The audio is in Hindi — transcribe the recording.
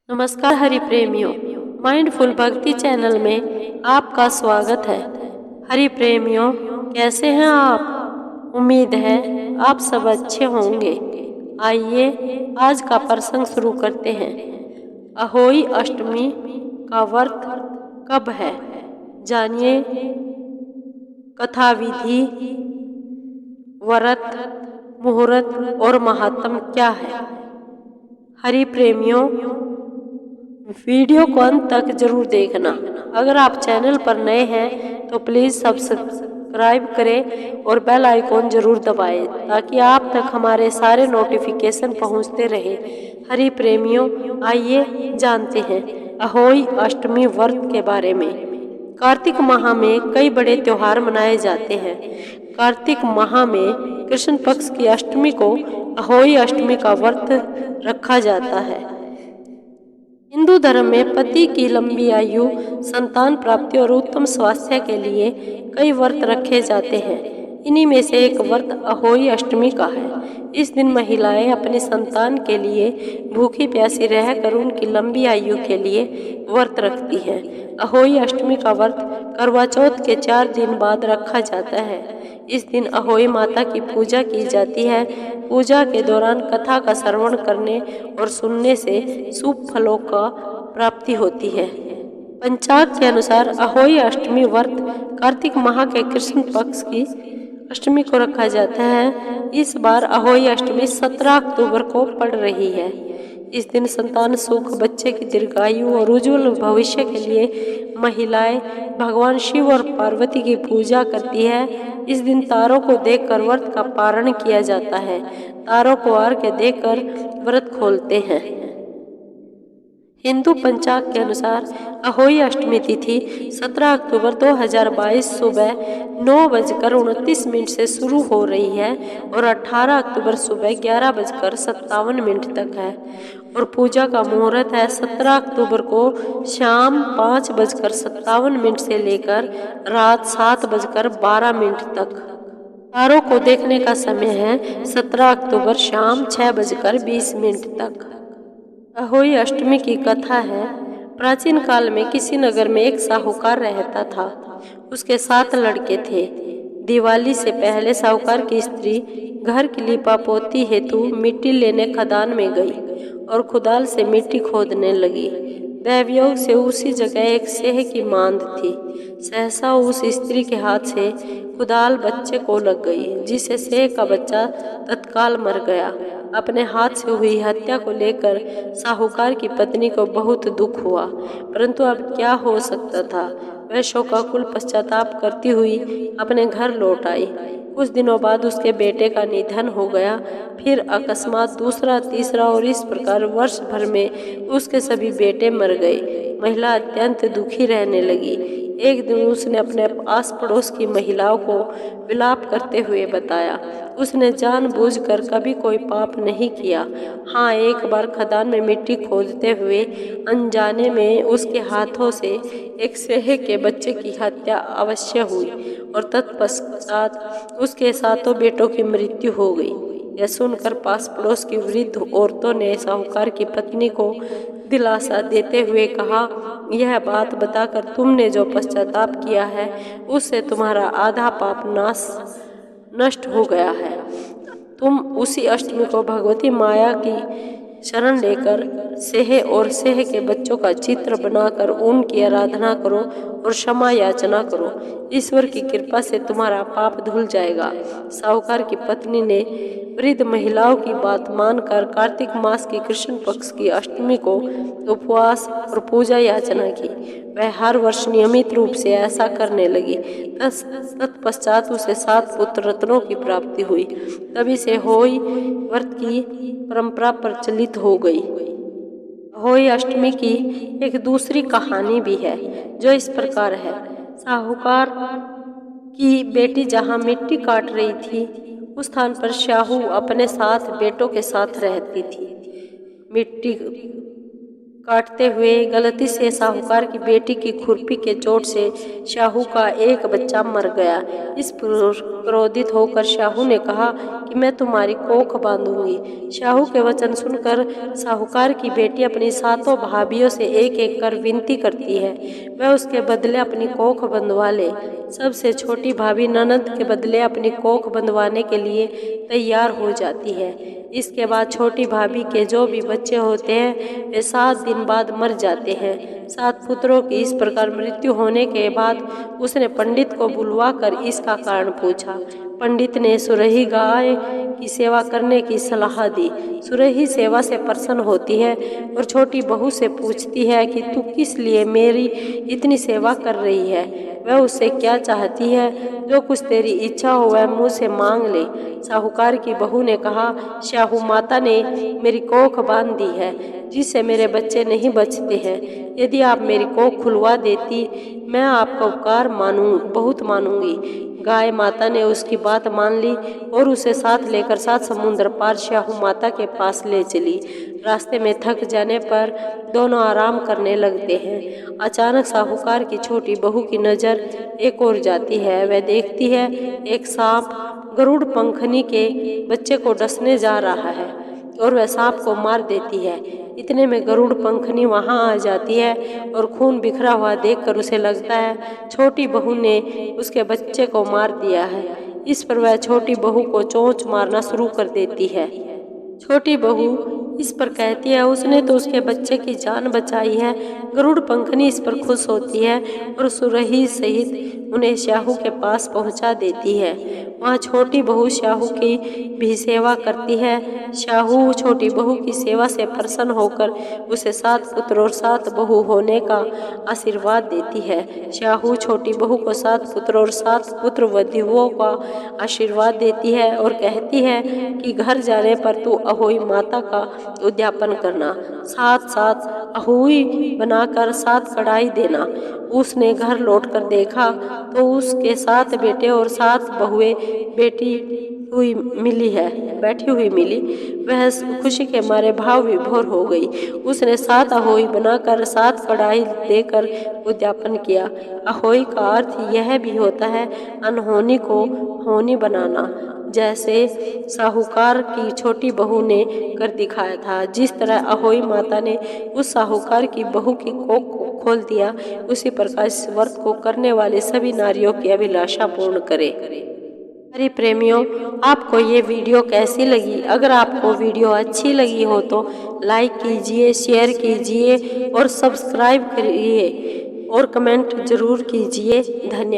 नमस्कार हरि प्रेमियों, माइंडफुल भक्ति चैनल में आपका स्वागत है। हरि प्रेमियों, कैसे हैं आप? उम्मीद है आप सब अच्छे होंगे। आइए आज का प्रसंग शुरू करते हैं। अहोई अष्टमी का व्रत कब है, जानिए कथा विधि, व्रत, मुहूर्त और महात्म क्या है। हरि प्रेमियों, वीडियो को अंत तक जरूर देखना। अगर आप चैनल पर नए हैं तो प्लीज सब्सक्राइब करें और बेल आइकॉन जरूर दबाएं ताकि आप तक हमारे सारे नोटिफिकेशन पहुंचते रहे। हरि प्रेमियों, आइए जानते हैं अहोई अष्टमी व्रत के बारे में। कार्तिक माह में कई बड़े त्योहार मनाए जाते हैं। कार्तिक माह में कृष्ण पक्ष की अष्टमी को अहोई अष्टमी का व्रत रखा जाता है। हिंदू धर्म में पति की लंबी आयु, संतान प्राप्ति और उत्तम स्वास्थ्य के लिए कई व्रत रखे जाते हैं। इन्हीं में से एक व्रत अहोई अष्टमी का है। इस दिन महिलाएं अपने संतान के लिए भूखी प्यासी रहकर उनकी लंबी आयु के लिए व्रत रखती हैं। अहोई अष्टमी का व्रत करवा चौथ के 4 दिन बाद रखा जाता है। इस दिन अहोई माता की पूजा की जाती है। पूजा के दौरान कथा का श्रवण करने और सुनने से शुभ फलों का प्राप्ति होती है। पंचांग के अनुसार अहोई अष्टमी व्रत कार्तिक माह के कृष्ण पक्ष की अष्टमी को रखा जाता है। इस बार अहोई अष्टमी 17 अक्टूबर को पड़ रही है। इस दिन संतान सुख, बच्चे की दीर्घायु और उज्जवल भविष्य के लिए महिलाएं भगवान शिव और पार्वती की पूजा करती है। इस दिन तारों को देखकर व्रत का पारण किया जाता है। तारों को अर्घ्य देकर व्रत खोलते हैं। हिंदू पंचांग के अनुसार अहोई अष्टमी तिथि 17 अक्टूबर 2022 सुबह 9:29 से शुरू हो रही है और 18 अक्टूबर सुबह 11:57 तक है और पूजा का मुहूर्त है 17 अक्टूबर को शाम 5:57 से लेकर रात 7:12 तक। तारों को देखने का समय है 17 अक्टूबर शाम 6:20 तक। अहोई अष्टमी की कथा है। प्राचीन काल में किसी नगर में एक साहूकार रहता था। उसके 7 लड़के थे। दिवाली से पहले साहूकार की स्त्री घर की लीपापोती हेतु मिट्टी लेने खदान में गई और खुदाल से मिट्टी खोदने लगी। दैवयोग से उसी जगह एक सेह की मांद थी। सहसा उस स्त्री के हाथ से खुदाल बच्चे को लग गई, जिससे सेह का बच्चा तत्काल मर गया। अपने हाथ से हुई हत्या को लेकर साहूकार की पत्नी को बहुत दुख हुआ, परंतु अब क्या हो सकता था। वह शोकाकुल पश्चाताप करती हुई अपने घर लौट आई। कुछ दिनों बाद उसके बेटे का निधन हो गया। फिर अकस्मात दूसरा, तीसरा और इस प्रकार वर्ष भर में उसके सभी बेटे मर गए। महिला अत्यंत दुखी रहने लगी। एक दिन उसने अपने आस पड़ोस की महिलाओं को विलाप करते हुए बताया। उसने जानबूझकर कभी कोई पाप नहीं किया। हाँ, एक बार खदान में मिट्टी खोदते हुए अनजाने में उसके हाथों से एक सेह के बच्चे की हत्या अवश्य हुई और तत्पश्चात उसके 7 बेटों की मृत्यु हो गई। यह सुनकर पास पड़ोस की वृद्ध औरतों ने साहूकार की पत्नी को दिलासा देते हुए कहा, यह बात बताकर तुमने जो पश्चाताप किया है उससे तुम्हारा आधा पाप नष्ट हो गया है। तुम उसी अष्टमी को भगवती माया की शरण लेकर सेह और सेह के बच्चों का चित्र बनाकर उनकी आराधना करो और क्षमा याचना करो। ईश्वर की कृपा से तुम्हारा पाप धुल जाएगा। साहूकार की पत्नी ने वृद्ध महिलाओं की बात मानकर कार्तिक मास की कृष्ण पक्ष की अष्टमी को उपवास और पूजा याचना की। वह हर वर्ष नियमित रूप से ऐसा करने लगी। तत्पश्चात उसे 7 पुत्र रत्नों की प्राप्ति हुई। तभी से होई व्रत की परंपरा प्रचलित हो गई। होई अष्टमी की एक दूसरी कहानी भी है जो इस प्रकार है। साहूकार की बेटी जहाँ मिट्टी काट रही थी, उस स्थान पर शाहू अपने 7 बेटों के साथ रहती थी। मिट्टी काटते हुए गलती से साहूकार की बेटी की खुरपी के चोट से शाहू का एक बच्चा मर गया। इस पर क्रोधित होकर शाहू ने कहा कि मैं तुम्हारी कोख बांधूंगी। शाहू के वचन सुनकर साहूकार की बेटी अपनी सातों भाभियों से एक एक कर विनती करती है वह उसके बदले अपनी कोख बंधवा ले। सबसे छोटी भाभी ननद के बदले अपनी कोख बंधवाने के लिए तैयार हो जाती है। इसके बाद छोटी भाभी के जो भी बच्चे होते हैं वे 7 दिन बाद मर जाते हैं। 7 पुत्रों की इस प्रकार मृत्यु होने के बाद उसने पंडित को बुलवाकर इसका कारण पूछा। पंडित ने सुरही गाय की सेवा करने की सलाह दी। सुरही सेवा से प्रसन्न होती है और छोटी बहू से पूछती है कि तू किस लिए मेरी इतनी सेवा कर रही है। वह उससे क्या चाहती है? जो कुछ तेरी इच्छा हो वह मुझसे मांग ले। साहूकार की बहू ने कहा, शाहू माता ने मेरी कोख बांध दी है जिससे मेरे बच्चे नहीं बचते हैं। यदि आप मेरी कोख खुलवा देती मैं आपका उपकार बहुत मानूंगी। गाय माता ने उसकी बात मान ली और उसे साथ लेकर 7 समुद्र पार शाहू माता के पास ले चली। रास्ते में थक जाने पर दोनों आराम करने लगते हैं। अचानक साहूकार की छोटी बहू की नज़र एक ओर जाती है। वह देखती है एक सांप गरुड़ पंखनी के बच्चे को डसने जा रहा है और वह सांप को मार देती है। इतने में गरुड़ पंखनी वहां आ जाती है और खून बिखरा हुआ देखकर उसे लगता है छोटी बहू ने उसके बच्चे को मार दिया है। इस पर वह छोटी बहू को चोंच मारना शुरू कर देती है। छोटी बहू इस पर कहती है उसने तो उसके बच्चे की जान बचाई है। गरुड़ पंखनी इस पर खुश होती है और सुरही सहित उन्हें शाहू के पास पहुंचा देती है। वहाँ छोटी बहू शाहू की भी सेवा करती है। शाहू छोटी बहू की सेवा से प्रसन्न होकर उसे 7 पुत्र और 7 बहू होने का आशीर्वाद देती है। शाहू छोटी बहू को 7 पुत्र और 7 पुत्र वधुओं का आशीर्वाद देती है और कहती है कि घर जाने पर तू अहोई माता का उद्यापन करना। 7 अहोई बनाकर 7 कढ़ाई देना। उसने घर लौटकर देखा तो उसके 7 बेटे और 7 बहुएं बैठी हुई मिली। वह खुशी के मारे भाव विभोर हो गई। उसने 7 अहोई बनाकर 7 कढ़ाई देकर उद्यापन किया। अहोई का अर्थ यह भी होता है अनहोनी को होनी बनाना, जैसे साहूकार की छोटी बहू ने कर दिखाया था। जिस तरह अहोई माता ने उस साहूकार की बहू की कोख को खोल दिया, उसी प्रकार इस व्रत को करने वाले सभी नारियों की अभिलाषा पूर्ण करे। हमारे प्रेमियों, आपको ये वीडियो कैसी लगी? अगर आपको वीडियो अच्छी लगी हो तो लाइक कीजिए, शेयर कीजिए और सब्सक्राइब करिए और कमेंट जरूर कीजिए। धन्यवाद।